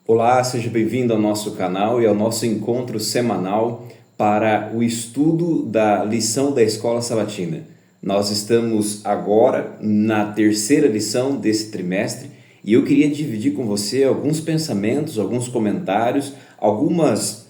Olá, seja bem-vindo ao nosso canal e ao nosso encontro semanal para o estudo da lição da Escola Sabatina. Nós estamos agora na terceira lição desse trimestre e eu queria dividir com você alguns pensamentos, alguns comentários, algumas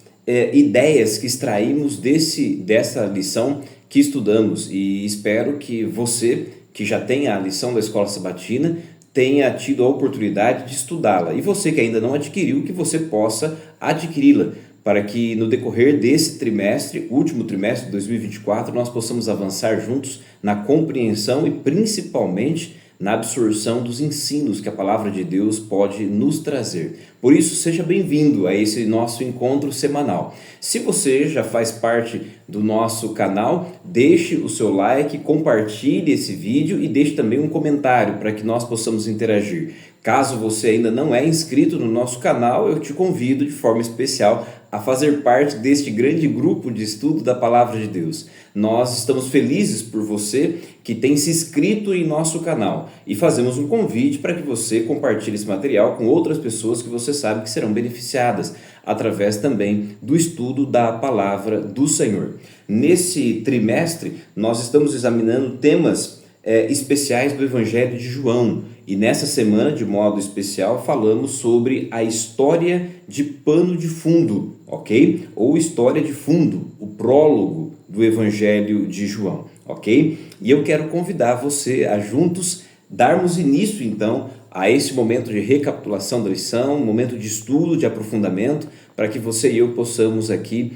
ideias que extraímos dessa lição que estudamos, e espero que você, que já tem a lição da Escola Sabatina, tenha tido a oportunidade de estudá-la, e você que ainda não adquiriu, que você possa adquiri-la, para que no decorrer desse trimestre, último trimestre de 2024, nós possamos avançar juntos na compreensão e principalmente na absorção dos ensinos que a palavra de Deus pode nos trazer. Por isso, seja bem-vindo a esse nosso encontro semanal. Se você já faz parte do nosso canal, deixe o seu like, compartilhe esse vídeo e deixe também um comentário para que nós possamos interagir. Caso você ainda não é inscrito no nosso canal, eu te convido de forma especial a fazer parte deste grande grupo de estudo da Palavra de Deus. Nós estamos felizes por você que tem se inscrito em nosso canal e fazemos um convite para que você compartilhe esse material com outras pessoas que você sabe que serão beneficiadas através também do estudo da Palavra do Senhor. Nesse trimestre, nós estamos examinando temas especiais do Evangelho de João. E nessa semana, de modo especial, falamos sobre a história de pano de fundo, ok? Ou história de fundo, o prólogo do Evangelho de João, ok? E eu quero convidar você a juntos darmos início, então, a esse momento de recapitulação da lição, um momento de estudo, de aprofundamento, para que você e eu possamos aqui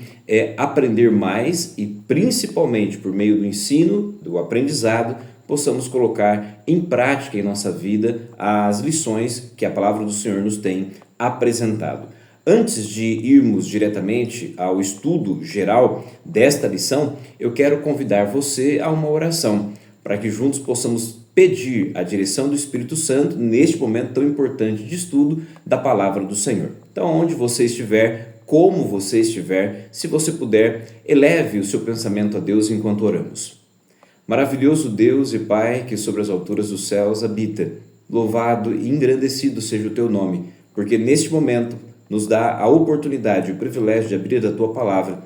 aprender mais e, principalmente, por meio do ensino, do aprendizado, possamos colocar em prática em nossa vida as lições que a palavra do Senhor nos tem apresentado. Antes de irmos diretamente ao estudo geral desta lição, eu quero convidar você a uma oração, para que juntos possamos pedir a direção do Espírito Santo neste momento tão importante de estudo da palavra do Senhor. Então, onde você estiver, como você estiver, se você puder, eleve o seu pensamento a Deus enquanto oramos. Maravilhoso Deus e Pai, que sobre as alturas dos céus habita, louvado e engrandecido seja o teu nome, porque neste momento nos dá a oportunidade e o privilégio de abrir a tua palavra,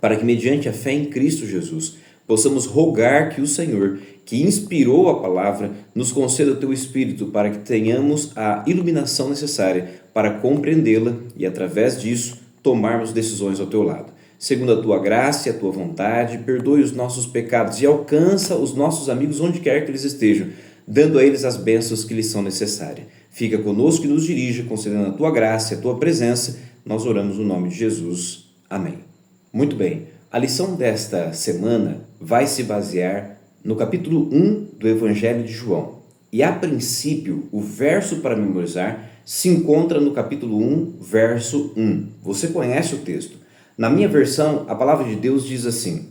para que mediante a fé em Cristo Jesus, possamos rogar que o Senhor, que inspirou a palavra, nos conceda o teu Espírito para que tenhamos a iluminação necessária para compreendê-la e, através disso, tomarmos decisões ao teu lado. Segundo a tua graça e a tua vontade, perdoe os nossos pecados e alcança os nossos amigos onde quer que eles estejam, dando a eles as bênçãos que lhes são necessárias. Fica conosco e nos dirija, concedendo a tua graça e a tua presença. Nós oramos no nome de Jesus. Amém. Muito bem, a lição desta semana vai se basear no capítulo 1 do Evangelho de João. E a princípio, o verso para memorizar se encontra no capítulo 1, verso 1. Você conhece o texto. Na minha versão, a palavra de Deus diz assim: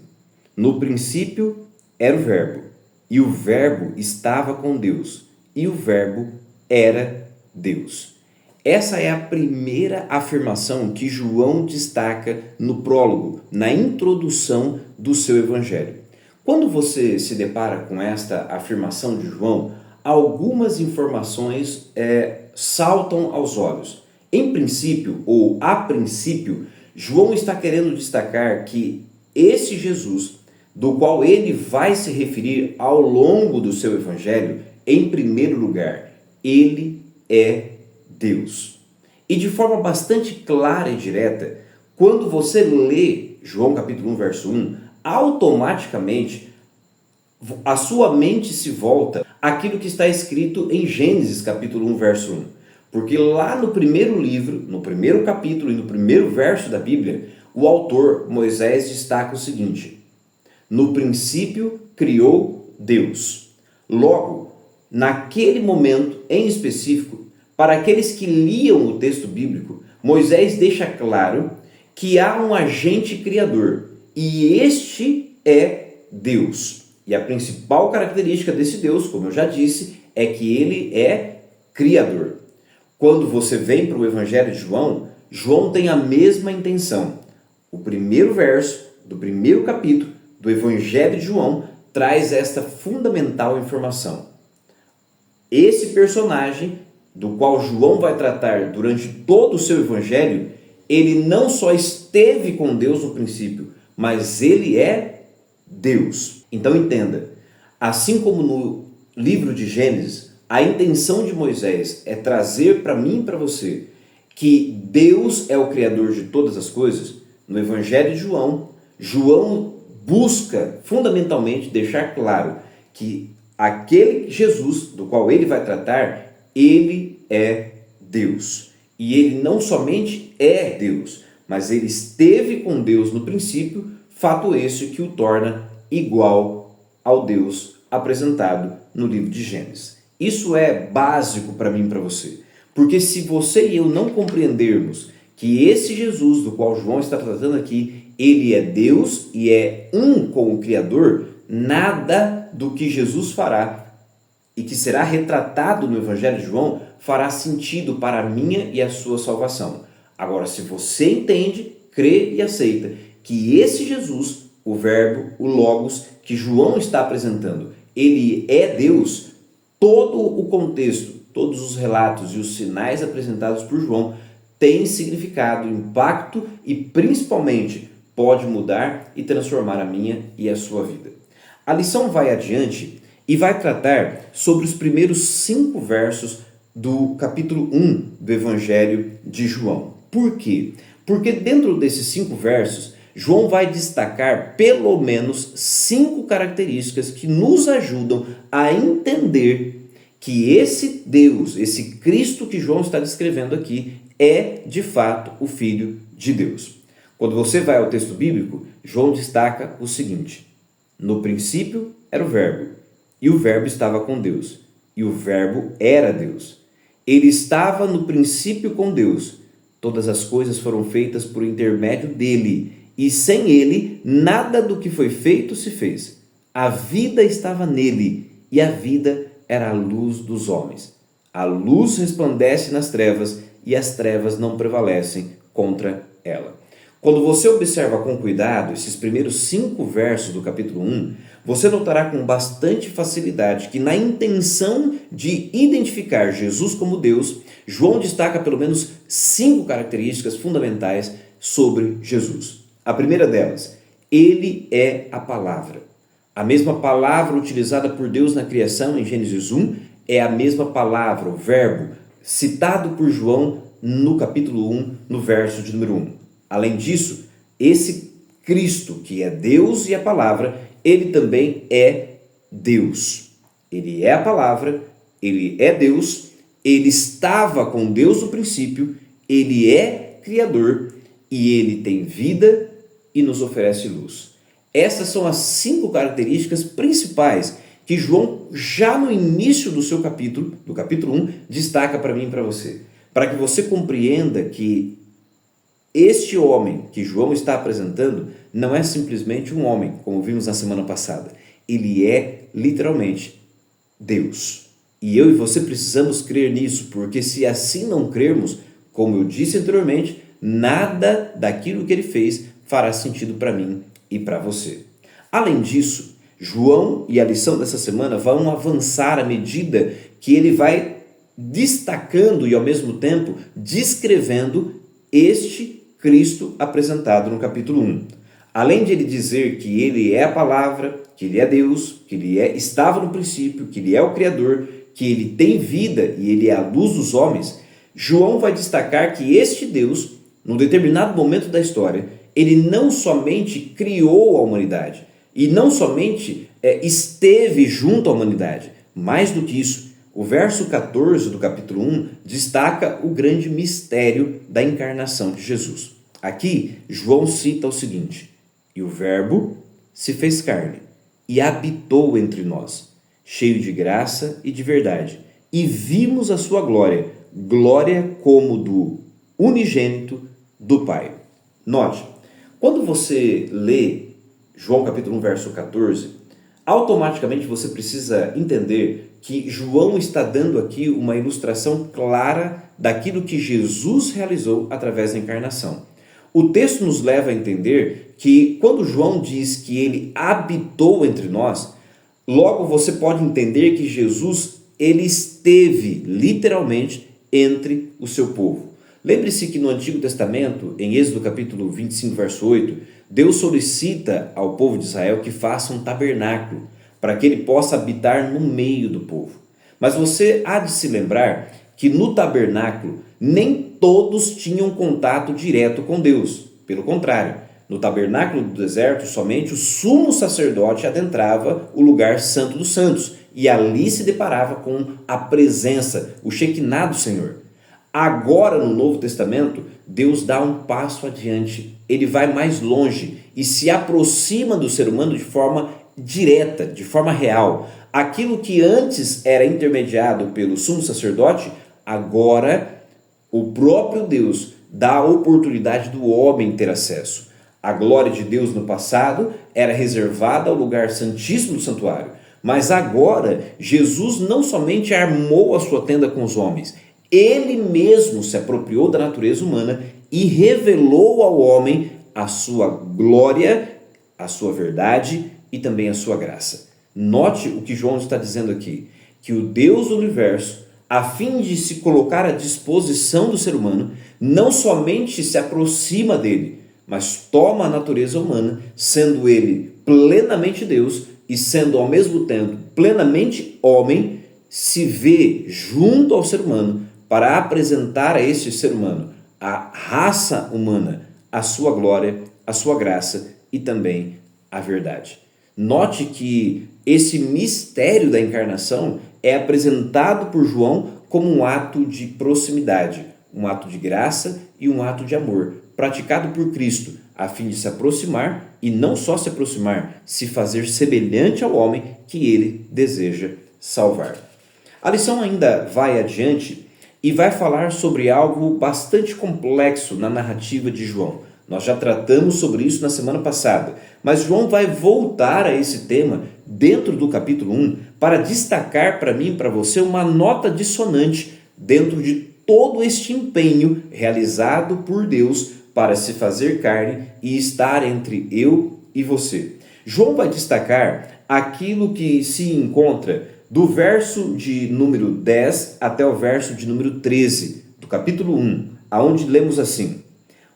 no princípio era o Verbo, e o Verbo estava com Deus, e o Verbo era Deus. Essa é a primeira afirmação que João destaca no prólogo, na introdução do seu evangelho. Quando você se depara com esta afirmação de João, algumas informações saltam aos olhos. Em princípio, ou a princípio, João está querendo destacar que esse Jesus, do qual ele vai se referir ao longo do seu evangelho, em primeiro lugar, ele é Deus. E de forma bastante clara e direta, quando você lê João capítulo 1, verso 1, automaticamente a sua mente se volta àquilo que está escrito em Gênesis capítulo 1, verso 1. Porque lá no primeiro livro, no primeiro capítulo e no primeiro verso da Bíblia, o autor Moisés destaca o seguinte: no princípio criou Deus. Logo, naquele momento em específico, para aqueles que liam o texto bíblico, Moisés deixa claro que há um agente criador, e este é Deus. E a principal característica desse Deus, como eu já disse, é que ele é criador. Quando você vem para o Evangelho de João, João tem a mesma intenção. O primeiro verso do primeiro capítulo do Evangelho de João traz esta fundamental informação. Esse personagem do qual João vai tratar durante todo o seu evangelho, ele não só esteve com Deus no princípio, mas ele é Deus. Então entenda, assim como no livro de Gênesis, a intenção de Moisés é trazer para mim e para você que Deus é o Criador de todas as coisas, no evangelho de João, João busca fundamentalmente deixar claro que aquele Jesus do qual ele vai tratar, ele é Deus. E ele não somente é Deus, mas ele esteve com Deus no princípio, fato esse que o torna igual ao Deus apresentado no livro de Gênesis. Isso é básico para mim e para você, porque se você e eu não compreendermos que esse Jesus do qual João está tratando aqui, ele é Deus e é um com o Criador, nada do que Jesus fará e que será retratado no Evangelho de João fará sentido para a minha e a sua salvação. Agora, se você entende, crê e aceita que esse Jesus, o Verbo, o Logos, que João está apresentando, ele é Deus, todo o contexto, todos os relatos e os sinais apresentados por João têm significado, impacto e principalmente pode mudar e transformar a minha e a sua vida. A lição vai adiante e vai tratar sobre os primeiros 5 versos do capítulo 1 do Evangelho de João. Por quê? Porque dentro desses 5 versos, João vai destacar pelo menos 5 características que nos ajudam a entender que esse Deus, esse Cristo que João está descrevendo aqui, é de fato o Filho de Deus. Quando você vai ao texto bíblico, João destaca o seguinte: no princípio era o Verbo, e o Verbo estava com Deus, e o Verbo era Deus. Ele estava no princípio com Deus. Todas as coisas foram feitas por intermédio dele, e sem ele, nada do que foi feito se fez. A vida estava nele, e a vida era a luz dos homens. A luz resplandece nas trevas, e as trevas não prevalecem contra ela. Quando você observa com cuidado esses primeiros 5 versos do capítulo 1, você notará com bastante facilidade que na intenção de identificar Jesus como Deus, João destaca pelo menos 5 características fundamentais sobre Jesus. A primeira delas, ele é a palavra. A mesma palavra utilizada por Deus na criação em Gênesis 1 é a mesma palavra, o verbo, citado por João no capítulo 1, no verso de número 1. Além disso, esse Cristo, que é Deus e a palavra, ele também é Deus. Ele é a palavra, ele é Deus, ele estava com Deus no princípio, ele é Criador e ele tem vida e nos oferece luz. Essas são as 5 características principais que João, já no início do seu capítulo, do capítulo 1, destaca para mim e para você. Para que você compreenda que este homem que João está apresentando não é simplesmente um homem, como vimos na semana passada. Ele é literalmente Deus. E eu e você precisamos crer nisso, porque se assim não crermos, como eu disse anteriormente, nada daquilo que ele fez fará sentido para mim e para você. Além disso, João e a lição dessa semana vão avançar à medida que ele vai destacando e ao mesmo tempo descrevendo este Cristo apresentado no capítulo 1. Além de ele dizer que ele é a palavra, que ele é Deus, que ele estava no princípio, que ele é o Criador, que ele tem vida e ele é a luz dos homens, João vai destacar que este Deus, num determinado momento da história, ele não somente criou a humanidade e não somente esteve junto à humanidade, mais do que isso, o verso 14 do capítulo 1 destaca o grande mistério da encarnação de Jesus. Aqui, João cita o seguinte: e o Verbo se fez carne e habitou entre nós, cheio de graça e de verdade, e vimos a sua glória, glória como do unigênito do Pai. Note, quando você lê João capítulo 1, verso 14, automaticamente você precisa entender que João está dando aqui uma ilustração clara daquilo que Jesus realizou através da encarnação. O texto nos leva a entender que quando João diz que ele habitou entre nós, logo você pode entender que Jesus ele esteve literalmente entre o seu povo. Lembre-se que no Antigo Testamento, em Êxodo capítulo 25, verso 8, Deus solicita ao povo de Israel que faça um tabernáculo, para que ele possa habitar no meio do povo. Mas você há de se lembrar que no tabernáculo nem todos tinham contato direto com Deus. Pelo contrário, no tabernáculo do deserto, somente o sumo sacerdote adentrava o lugar santo dos santos e ali se deparava com a presença, o Shekinah do Senhor. Agora, no Novo Testamento, Deus dá um passo adiante, ele vai mais longe e se aproxima do ser humano de forma direta, de forma real. Aquilo que antes era intermediado pelo sumo sacerdote, agora o próprio Deus dá a oportunidade do homem ter acesso. A glória de Deus no passado era reservada ao lugar santíssimo do santuário, mas agora Jesus não somente armou a sua tenda com os homens, ele mesmo se apropriou da natureza humana e revelou ao homem a sua glória, a sua verdade e também a sua graça. Note o que João está dizendo aqui, que o Deus do universo, a fim de se colocar à disposição do ser humano, não somente se aproxima dele, mas toma a natureza humana, sendo ele plenamente Deus e sendo ao mesmo tempo plenamente homem, se vê junto ao ser humano para apresentar a este ser humano, a raça humana, a sua glória, a sua graça e também a verdade. Note que esse mistério da encarnação é apresentado por João como um ato de proximidade, um ato de graça e um ato de amor, praticado por Cristo, a fim de se aproximar e não só se aproximar, se fazer semelhante ao homem que ele deseja salvar. A lição ainda vai adiante e vai falar sobre algo bastante complexo na narrativa de João. Nós já tratamos sobre isso na semana passada, mas João vai voltar a esse tema dentro do capítulo 1 para destacar para mim e para você uma nota dissonante dentro de todo este empenho realizado por Deus para se fazer carne e estar entre eu e você. João vai destacar aquilo que se encontra do verso de número 10 até o verso de número 13 do capítulo 1, aonde lemos assim: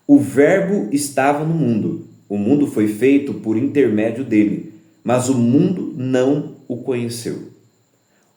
o verbo estava no mundo, o mundo foi feito por intermédio dele, mas o mundo não o conheceu.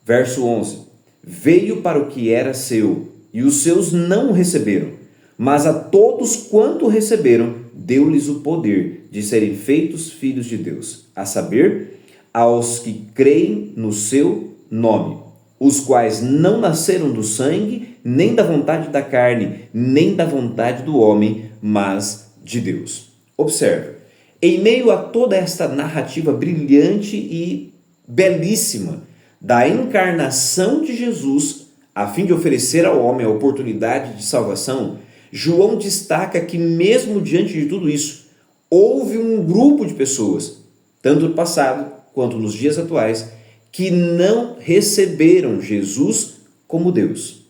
Verso 11: veio para o que era seu, e os seus não o receberam, mas a todos quanto o receberam, deu-lhes o poder de serem feitos filhos de Deus, a saber, aos que creem no seu nome, os quais não nasceram do sangue, nem da vontade da carne, nem da vontade do homem, mas de Deus. Observe, em meio a toda esta narrativa brilhante e belíssima da encarnação de Jesus, a fim de oferecer ao homem a oportunidade de salvação, João destaca que mesmo diante de tudo isso, houve um grupo de pessoas, tanto no passado quanto nos dias atuais, que não receberam Jesus como Deus.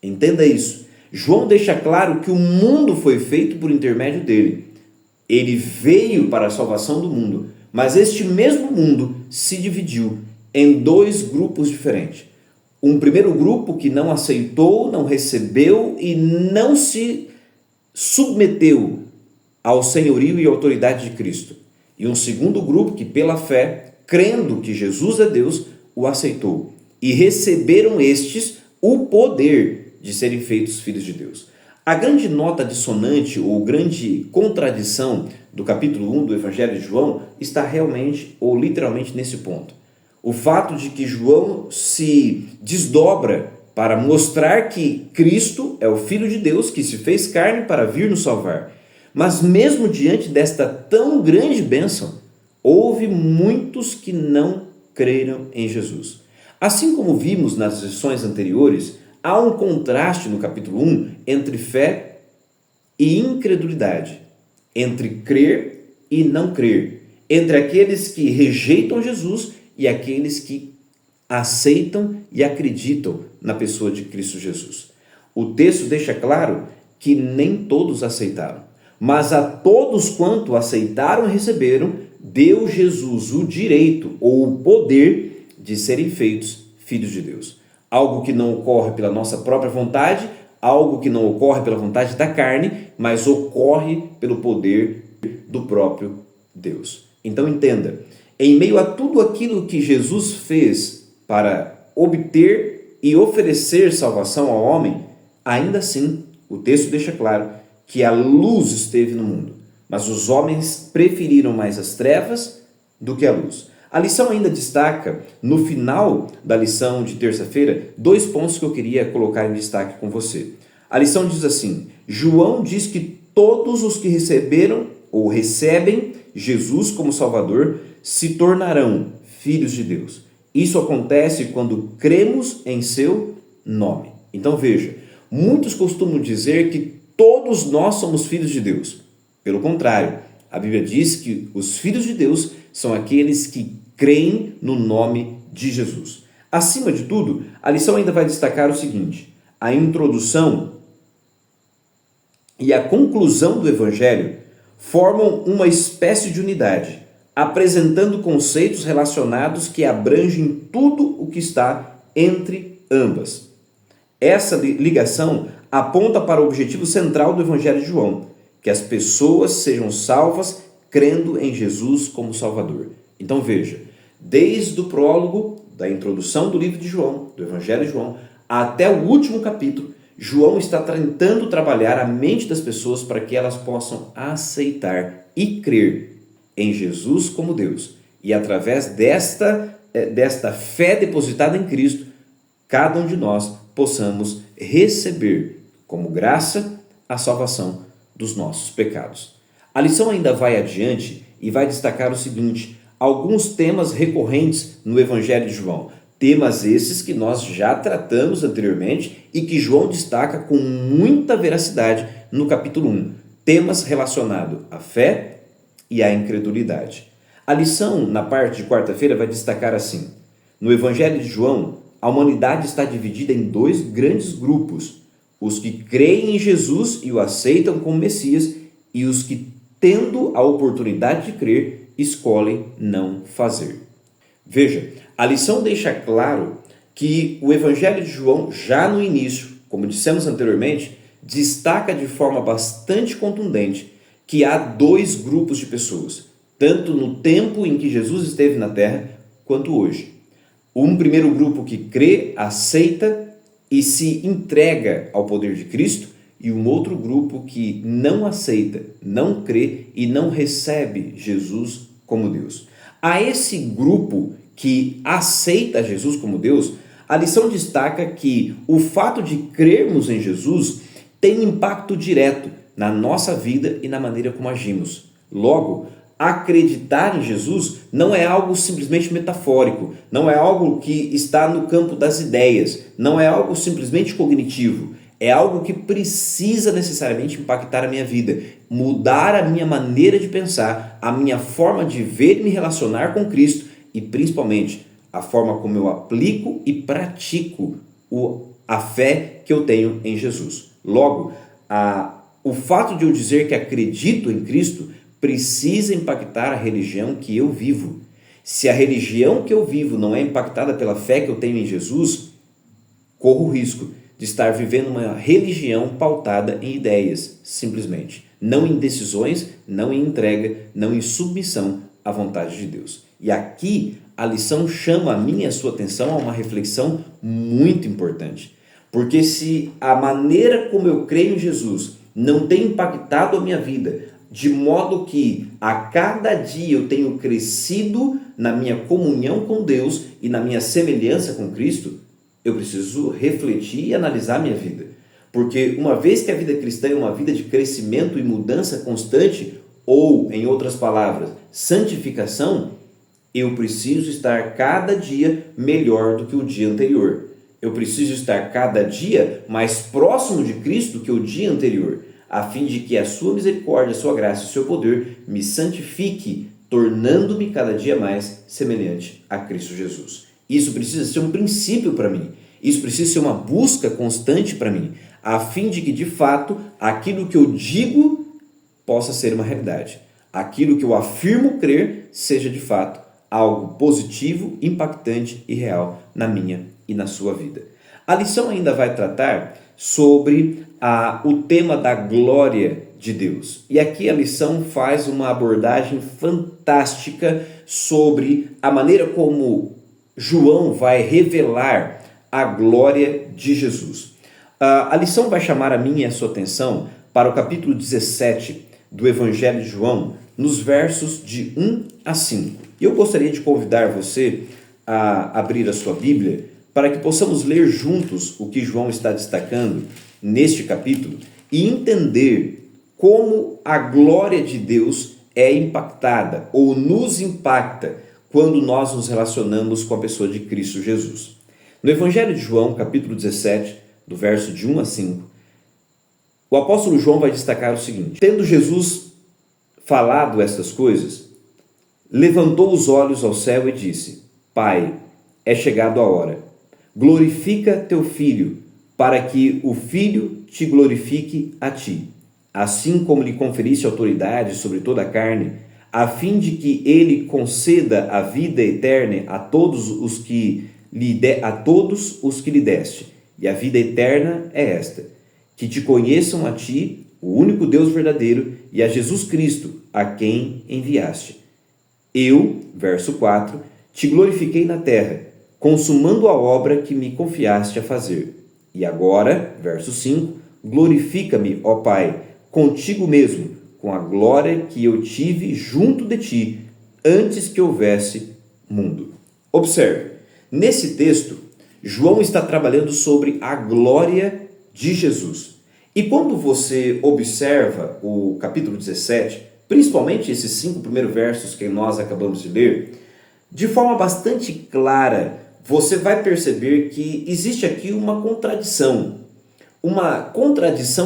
Entenda isso. João deixa claro que o mundo foi feito por intermédio dele. Ele veio para a salvação do mundo, mas este mesmo mundo se dividiu em dois grupos diferentes. Um primeiro grupo que não aceitou, não recebeu e não se submeteu ao senhorio e autoridade de Cristo. E um segundo grupo que, pela fé, crendo que Jesus é Deus, o aceitou. E receberam estes o poder de serem feitos filhos de Deus. A grande nota dissonante ou grande contradição do capítulo 1 do Evangelho de João está realmente ou literalmente nesse ponto. O fato de que João se desdobra para mostrar que Cristo é o Filho de Deus que se fez carne para vir nos salvar. Mas mesmo diante desta tão grande bênção, houve muitos que não creram em Jesus. Assim como vimos nas lições anteriores, há um contraste no capítulo 1 entre fé e incredulidade, entre crer e não crer, entre aqueles que rejeitam Jesus e aqueles que aceitam e acreditam na pessoa de Cristo Jesus. O texto deixa claro que nem todos aceitaram, mas a todos quanto aceitaram e receberam, deu Jesus o direito ou o poder de serem feitos filhos de Deus. algo que não ocorre pela nossa própria vontade, algo que não ocorre pela vontade da carne, mas ocorre pelo poder do próprio Deus. Então entenda, em meio a tudo aquilo que Jesus fez para obter e oferecer salvação ao homem, ainda assim, o texto deixa claro que a luz esteve no mundo, mas os homens preferiram mais as trevas do que a luz. A lição ainda destaca, no final da lição de terça-feira, 2 pontos que eu queria colocar em destaque com você. A lição diz assim: João diz que todos os que receberam ou recebem Jesus como Salvador se tornarão filhos de Deus. Isso acontece quando cremos em seu nome. Então veja, muitos costumam dizer que todos nós somos filhos de Deus. Pelo contrário, a Bíblia diz que os filhos de Deus são aqueles que creem no nome de Jesus. Acima de tudo, a lição ainda vai destacar o seguinte: a introdução e a conclusão do Evangelho formam uma espécie de unidade, apresentando conceitos relacionados que abrangem tudo o que está entre ambas. Essa ligação aponta para o objetivo central do Evangelho de João, que as pessoas sejam salvas crendo em Jesus como Salvador. Então veja, desde o prólogo, da introdução do livro de João, do Evangelho de João, até o último capítulo, João está tentando trabalhar a mente das pessoas para que elas possam aceitar e crer em Jesus como Deus. E através desta fé depositada em Cristo, cada um de nós possamos receber como graça a salvação dos nossos pecados. A lição ainda vai adiante e vai destacar o seguinte: alguns temas recorrentes no Evangelho de João. Temas esses que nós já tratamos anteriormente e que João destaca com muita veracidade no capítulo 1. Temas relacionados à fé e à incredulidade. A lição, na parte de quarta-feira, vai destacar assim: no Evangelho de João, a humanidade está dividida em 2 grandes grupos: os que creem em Jesus e o aceitam como Messias, e os que, tendo a oportunidade de crer, escolhem não fazer. Veja, a lição deixa claro que o Evangelho de João, já no início, como dissemos anteriormente, destaca de forma bastante contundente que há 2 grupos de pessoas, tanto no tempo em que Jesus esteve na terra, quanto hoje. Um primeiro grupo que crê, aceita e se entrega ao poder de Cristo, e um outro grupo que não aceita, não crê e não recebe Jesus como Deus. A esse grupo que aceita Jesus como Deus, a lição destaca que o fato de crermos em Jesus tem impacto direto na nossa vida e na maneira como agimos. Logo, acreditar em Jesus não é algo simplesmente metafórico, não é algo que está no campo das ideias, não é algo simplesmente cognitivo, é algo que precisa necessariamente impactar a minha vida, mudar a minha maneira de pensar, a minha forma de ver e me relacionar com Cristo e principalmente a forma como eu aplico e pratico a fé que eu tenho em Jesus. Logo, o fato de eu dizer que acredito em Cristo precisa impactar a religião que eu vivo. Se a religião que eu vivo não é impactada pela fé que eu tenho em Jesus, corro o risco de estar vivendo uma religião pautada em ideias, simplesmente. Não em decisões, não em entrega, não em submissão à vontade de Deus. E aqui a lição chama a minha e a sua atenção a uma reflexão muito importante. Porque se a maneira como eu creio em Jesus não tem impactado a minha vida, de modo que a cada dia eu tenho crescido na minha comunhão com Deus e na minha semelhança com Cristo, eu preciso refletir e analisar a minha vida. Porque uma vez que a vida cristã é uma vida de crescimento e mudança constante, ou, em outras palavras, santificação, eu preciso estar cada dia melhor do que o dia anterior. Eu preciso estar cada dia mais próximo de Cristo que o dia anterior, a fim de que a sua misericórdia, a sua graça e o seu poder me santifique, tornando-me cada dia mais semelhante a Cristo Jesus. Isso precisa ser um princípio para mim. Isso precisa ser uma busca constante para mim, a fim de que, de fato, aquilo que eu digo possa ser uma realidade. Aquilo que eu afirmo crer seja, de fato, algo positivo, impactante e real na minha e na sua vida. A lição ainda vai tratar sobre o tema da glória de Deus. E aqui a lição faz uma abordagem fantástica sobre a maneira como João vai revelar a glória de Jesus. A lição vai chamar a minha e a sua atenção para o capítulo 17 do Evangelho de João, nos versos de 1 a 5. E eu gostaria de convidar você a abrir a sua Bíblia para que possamos ler juntos o que João está destacando neste capítulo e entender como a glória de Deus é impactada ou nos impacta quando nós nos relacionamos com a pessoa de Cristo Jesus. No Evangelho de João, capítulo 17, do verso de 1 a 5, o apóstolo João vai destacar o seguinte: tendo Jesus falado estas coisas, levantou os olhos ao céu e disse: Pai, é chegado a hora. Glorifica teu Filho, para que o Filho te glorifique a ti, assim como lhe conferiste autoridade sobre toda a carne, a fim de que ele conceda a vida eterna a todos os que lhe deste. E a vida eterna é esta: que te conheçam a ti, o único Deus verdadeiro, e a Jesus Cristo, a quem enviaste. Eu, verso 4, te glorifiquei na terra, consumando a obra que me confiaste a fazer. E agora, verso 5, glorifica-me, ó Pai, contigo mesmo, com a glória que eu tive junto de ti, antes que houvesse mundo. Observe, nesse texto, João está trabalhando sobre a glória de Jesus. E quando você observa o capítulo 17, principalmente esses 5 primeiros versos que nós acabamos de ler, de forma bastante clara, você vai perceber que existe aqui uma contradição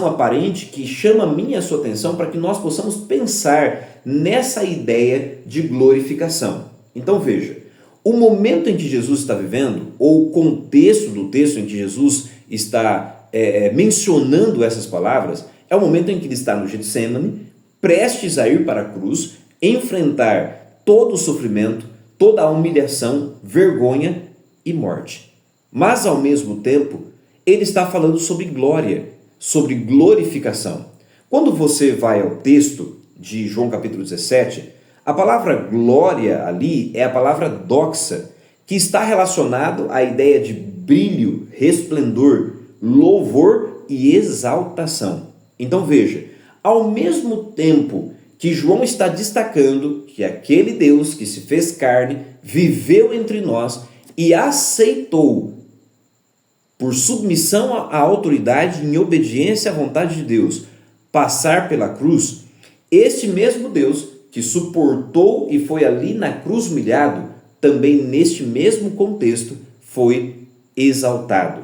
aparente que chama a minha e a sua atenção para que nós possamos pensar nessa ideia de glorificação. Então veja, o momento em que Jesus está vivendo, ou o contexto do texto em que Jesus está mencionando essas palavras, é o momento em que ele está no Getsêmani, prestes a ir para a cruz, enfrentar todo o sofrimento, toda a humilhação, vergonha e morte. Mas ao mesmo tempo, ele está falando sobre glória, sobre glorificação. Quando você vai ao texto de João capítulo 17, a palavra glória ali é a palavra doxa, que está relacionado à ideia de brilho, resplendor, louvor e exaltação. Então veja, ao mesmo tempo que João está destacando que aquele Deus que se fez carne, viveu entre nós e aceitou, por submissão à autoridade, em obediência à vontade de Deus, passar pela cruz, este mesmo Deus que suportou e foi ali na cruz humilhado, também neste mesmo contexto foi exaltado.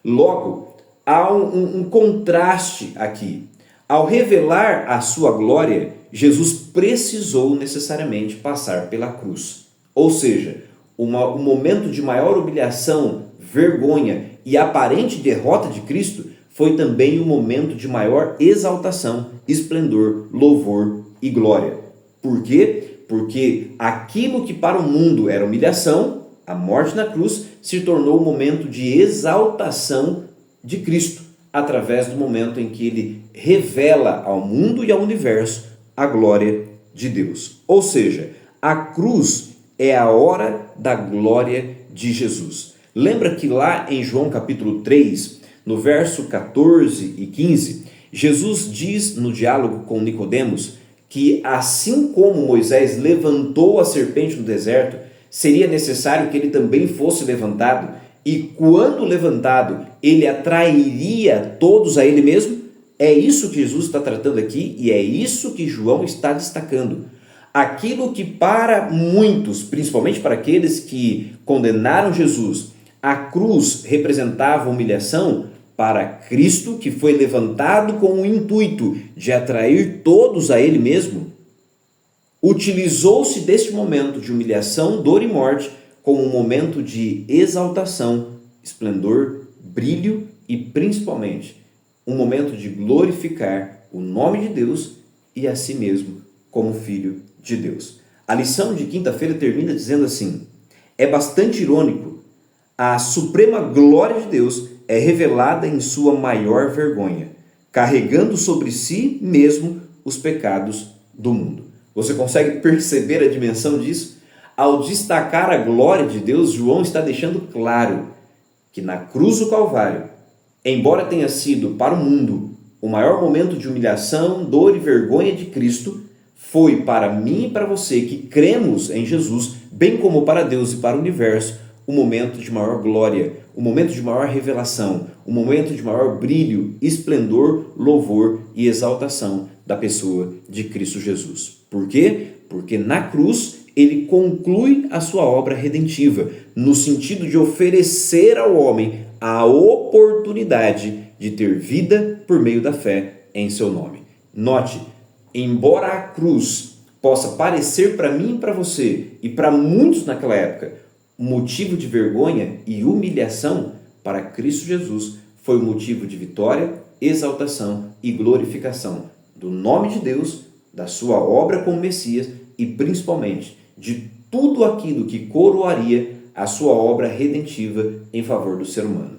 Logo, há um contraste aqui. Ao revelar a sua glória, Jesus precisou necessariamente passar pela cruz. Ou seja, um momento de maior humilhação, vergonha e aparente derrota de Cristo foi também um momento de maior exaltação, esplendor, louvor e glória. Por quê? Porque aquilo que para o mundo era humilhação, a morte na cruz, se tornou um momento de exaltação de Cristo, através do momento em que ele revela ao mundo e ao universo a glória de Deus. Ou seja, a cruz é a hora da glória de Jesus. Lembra que lá em João capítulo 3, no verso 14 e 15, Jesus diz no diálogo com Nicodemos que assim como Moisés levantou a serpente no deserto, seria necessário que ele também fosse levantado, e quando levantado, ele atrairia todos a ele mesmo. É isso que Jesus está tratando aqui e é isso que João está destacando. Aquilo que para muitos, principalmente para aqueles que condenaram Jesus, a cruz representava humilhação, para Cristo, que foi levantado com o intuito de atrair todos a ele mesmo, utilizou-se deste momento de humilhação, dor e morte como um momento de exaltação, esplendor, brilho e principalmente um momento de glorificar o nome de Deus e a si mesmo como Filho de Deus. A lição de quinta-feira termina dizendo assim: é bastante irônico, a suprema glória de Deus é revelada em sua maior vergonha, carregando sobre si mesmo os pecados do mundo. Você consegue perceber a dimensão disso? Ao destacar a glória de Deus, João está deixando claro que na cruz do Calvário, embora tenha sido para o mundo o maior momento de humilhação, dor e vergonha de Cristo, foi para mim e para você que cremos em Jesus, bem como para Deus e para o universo, o momento de maior glória, o momento de maior revelação, o momento de maior brilho, esplendor, louvor e exaltação da pessoa de Cristo Jesus. Por quê? Porque na cruz ele conclui a sua obra redentiva, no sentido de oferecer ao homem a oportunidade de ter vida por meio da fé em seu nome. Note, embora a cruz possa parecer para mim e para você, e para muitos naquela época, motivo de vergonha e humilhação, para Cristo Jesus foi o motivo de vitória, exaltação e glorificação do nome de Deus, da sua obra como Messias e principalmente de tudo aquilo que coroaria a sua obra redentiva em favor do ser humano.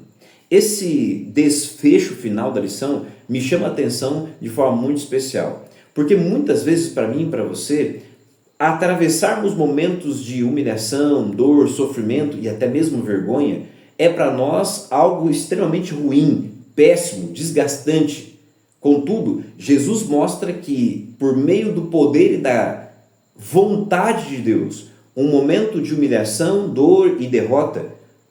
Esse desfecho final da lição me chama a atenção de forma muito especial, porque muitas vezes para mim e para você, atravessarmos momentos de humilhação, dor, sofrimento e até mesmo vergonha é para nós algo extremamente ruim, péssimo, desgastante. Contudo, Jesus mostra que por meio do poder e da vontade de Deus, um momento de humilhação, dor e derrota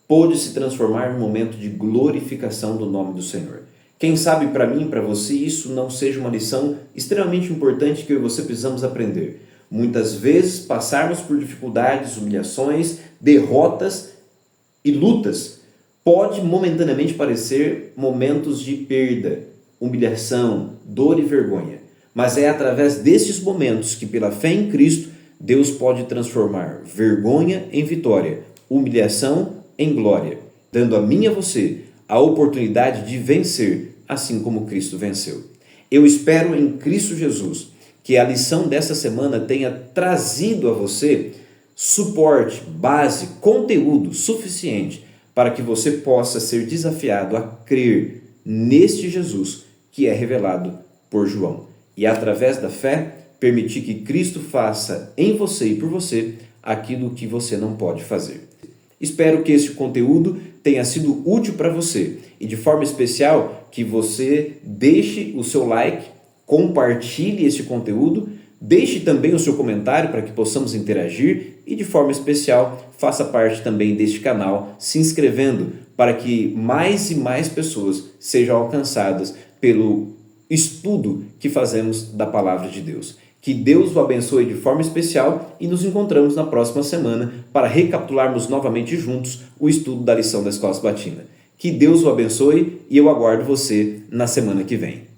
pôde se transformar num momento de glorificação do nome do Senhor. Quem sabe para mim e para você isso não seja uma lição extremamente importante que eu e você precisamos aprender. Muitas vezes passarmos por dificuldades, humilhações, derrotas e lutas pode momentaneamente parecer momentos de perda, humilhação, dor e vergonha. Mas é através desses momentos que pela fé em Cristo Deus pode transformar vergonha em vitória, humilhação em glória, dando a mim e a você a oportunidade de vencer, assim como Cristo venceu. Eu espero em Cristo Jesus que a lição dessa semana tenha trazido a você suporte, base, conteúdo suficiente para que você possa ser desafiado a crer neste Jesus que é revelado por João. E através da fé, permitir que Cristo faça em você e por você aquilo que você não pode fazer. Espero que este conteúdo tenha sido útil para você e de forma especial que você deixe o seu like, compartilhe este conteúdo, deixe também o seu comentário para que possamos interagir e de forma especial faça parte também deste canal se inscrevendo para que mais e mais pessoas sejam alcançadas pelo estudo que fazemos da Palavra de Deus. Que Deus o abençoe de forma especial e nos encontramos na próxima semana para recapitularmos novamente juntos o estudo da lição da Escola Sabatina. Que Deus o abençoe e eu aguardo você na semana que vem.